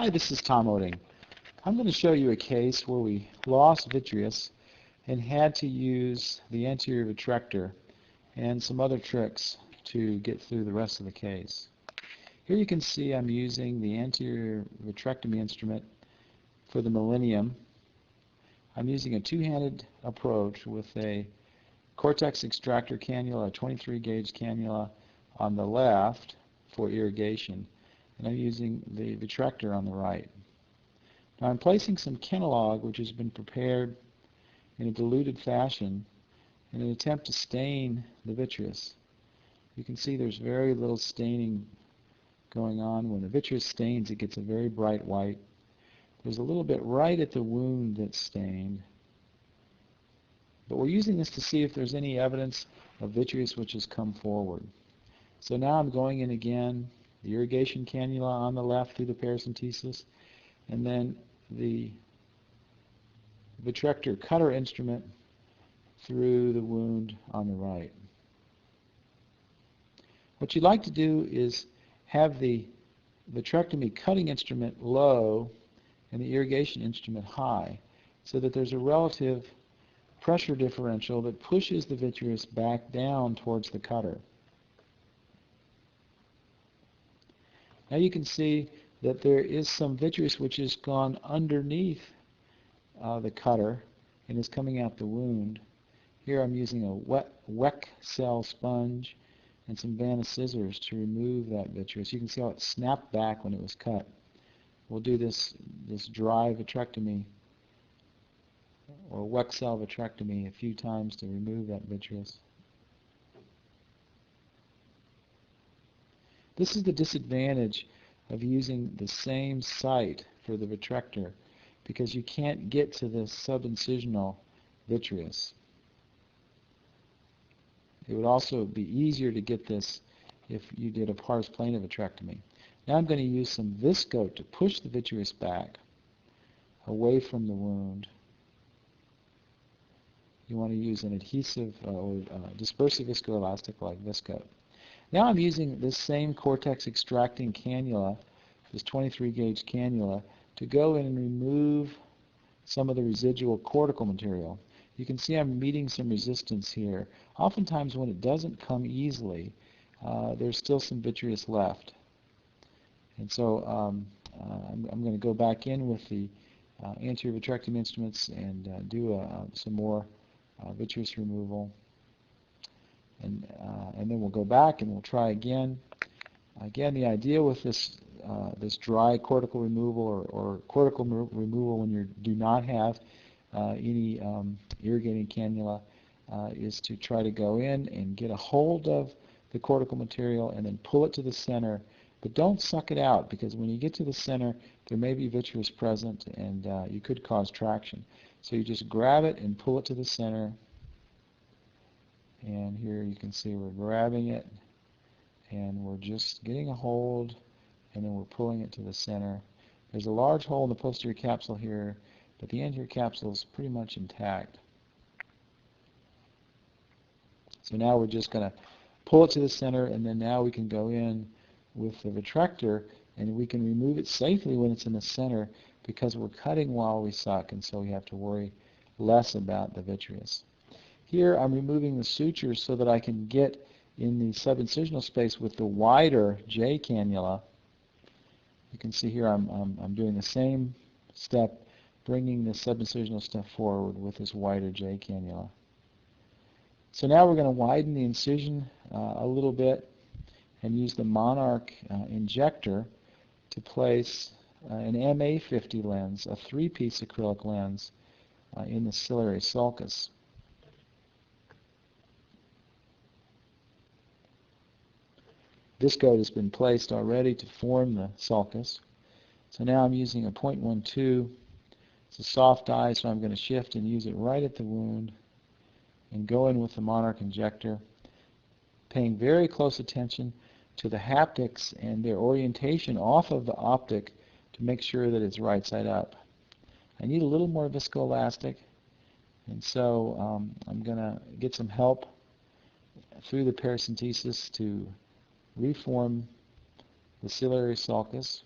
Hi, this is Tom Oetting. I'm going to show you a case where we lost vitreous and had to use the anterior vitrector and some other tricks to get through the rest of the case. Here you can see I'm using the anterior vitrectomy instrument for the Millennium. I'm using a two-handed approach with a Cortex extractor cannula, a 23 gauge cannula on the left for irrigation, and I'm using the vitrector on the right. Now I'm placing some Kenalog, which has been prepared in a diluted fashion, in an attempt to stain the vitreous. You can see there's very little staining going on. When the vitreous stains, it gets a very bright white. There's a little bit right at the wound that's stained. But we're using this to see if there's any evidence of vitreous which has come forward. So now I'm going in again, the irrigation cannula on the left through the paracentesis, and then the vitrector cutter instrument through the wound on the right. What you'd like to do is have the vitrectomy cutting instrument low and the irrigation instrument high, so that there's a relative pressure differential that pushes the vitreous back down towards the cutter. Now you can see that there is some vitreous which has gone underneath the cutter and is coming out the wound. Here I'm using a wet cell sponge and some Vanna scissors to remove that vitreous. You can see how it snapped back when it was cut. We'll do this dry vitrectomy or wet cell vitrectomy a few times to remove that vitreous. This is the disadvantage of using the same site for the vitrector, because you can't get to the subincisional vitreous. It would also be easier to get this if you did a pars plana vitrectomy. Now I'm going to use some viscoat to push the vitreous back away from the wound. You want to use an adhesive or dispersive viscoelastic like viscoat. Now I'm using this same Cortex extracting cannula, this 23 gauge cannula, to go in and remove some of the residual cortical material. You can see I'm meeting some resistance here. Oftentimes when it doesn't come easily, there's still some vitreous left. And so I'm going to go back in with the anterior vitrectomy instruments and do some more vitreous removal. And then we'll go back and we'll try again. Again, the idea with this dry cortical removal or cortical removal when you do not have any irrigating cannula is to try to go in and get a hold of the cortical material and then pull it to the center. But don't suck it out, because when you get to the center, there may be vitreous present and you could cause traction. So you just grab it and pull it to the center. And here you can see we're grabbing it and we're just getting a hold, and then we're pulling it to the center. There's a large hole in the posterior capsule here, but the anterior capsule is pretty much intact. So now we're just going to pull it to the center, and then now we can go in with the vitrector and we can remove it safely when it's in the center, because we're cutting while we suck, and so we have to worry less about the vitreous. Here I'm removing the sutures so that I can get in the subincisional space with the wider J cannula. You can see here I'm doing the same step, bringing the subincisional step forward with this wider J cannula. So now we're going to widen the incision a little bit and use the Monarch injector to place an MA50 lens, a 3-piece acrylic lens, in the ciliary sulcus. Viscoat has been placed already to form the sulcus. So now I'm using a 0.12. It's a soft dye, so I'm going to shift and use it right at the wound and go in with the Monarch injector, paying very close attention to the haptics and their orientation off of the optic to make sure that it's right side up. I need a little more viscoelastic, and so I'm going to get some help through the paracentesis to reform the ciliary sulcus.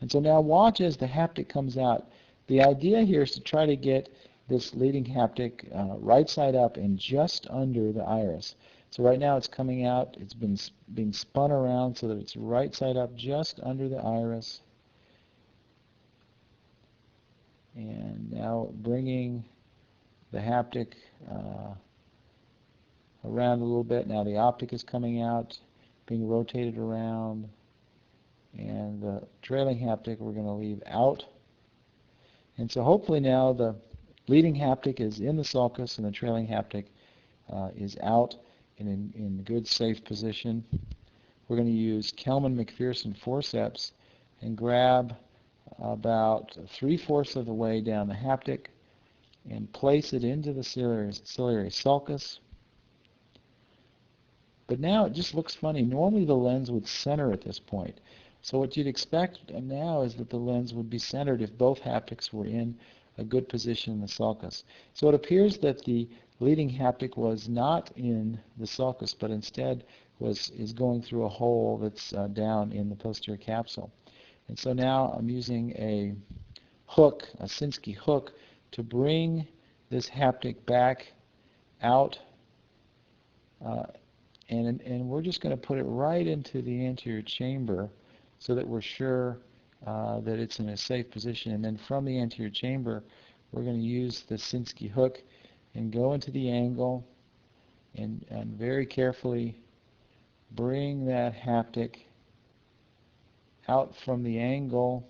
And so now watch as the haptic comes out. The idea here is to try to get this leading haptic right side up and just under the iris. So right now it's coming out, it's being spun around so that it's right side up just under the iris. And now bringing the haptic around a little bit. Now the optic is coming out, being rotated around. And the trailing haptic we're going to leave out. And so hopefully now the leading haptic is in the sulcus and the trailing haptic is out and in good safe position. We're going to use Kelman-McPherson forceps and grab about 3/4 of the way down the haptic and place it into the ciliary sulcus. But now it just looks funny. Normally the lens would center at this point. So what you'd expect now is that the lens would be centered if both haptics were in a good position in the sulcus. So it appears that the leading haptic was not in the sulcus, but instead is going through a hole that's down in the posterior capsule. And so now I'm using a hook, a Sinskey hook, to bring this haptic back out, and we're just going to put it right into the anterior chamber so that we're sure that it's in a safe position. And then from the anterior chamber, we're going to use the Sinskey hook and go into the angle and very carefully bring that haptic out from the angle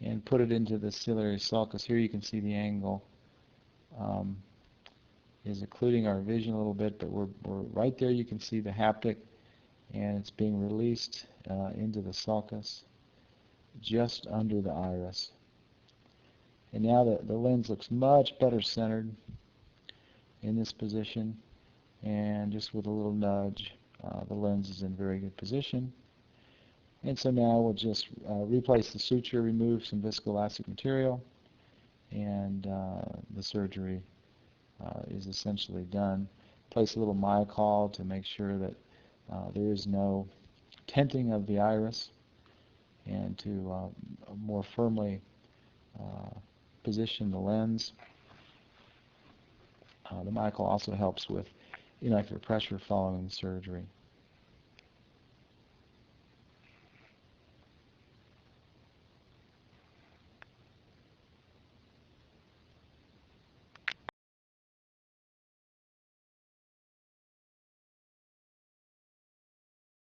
and put it into the ciliary sulcus. Here you can see the angle is occluding our vision a little bit, but we're right there. You can see the haptic, and it's being released into the sulcus just under the iris. And now the lens looks much better centered in this position, and just with a little nudge, the lens is in very good position. And so now we'll just replace the suture, remove some viscoelastic material, and the surgery is essentially done. Place a little Myocol to make sure that there is no tenting of the iris, and to more firmly position the lens. The Myocol also helps with inocular pressure following the surgery.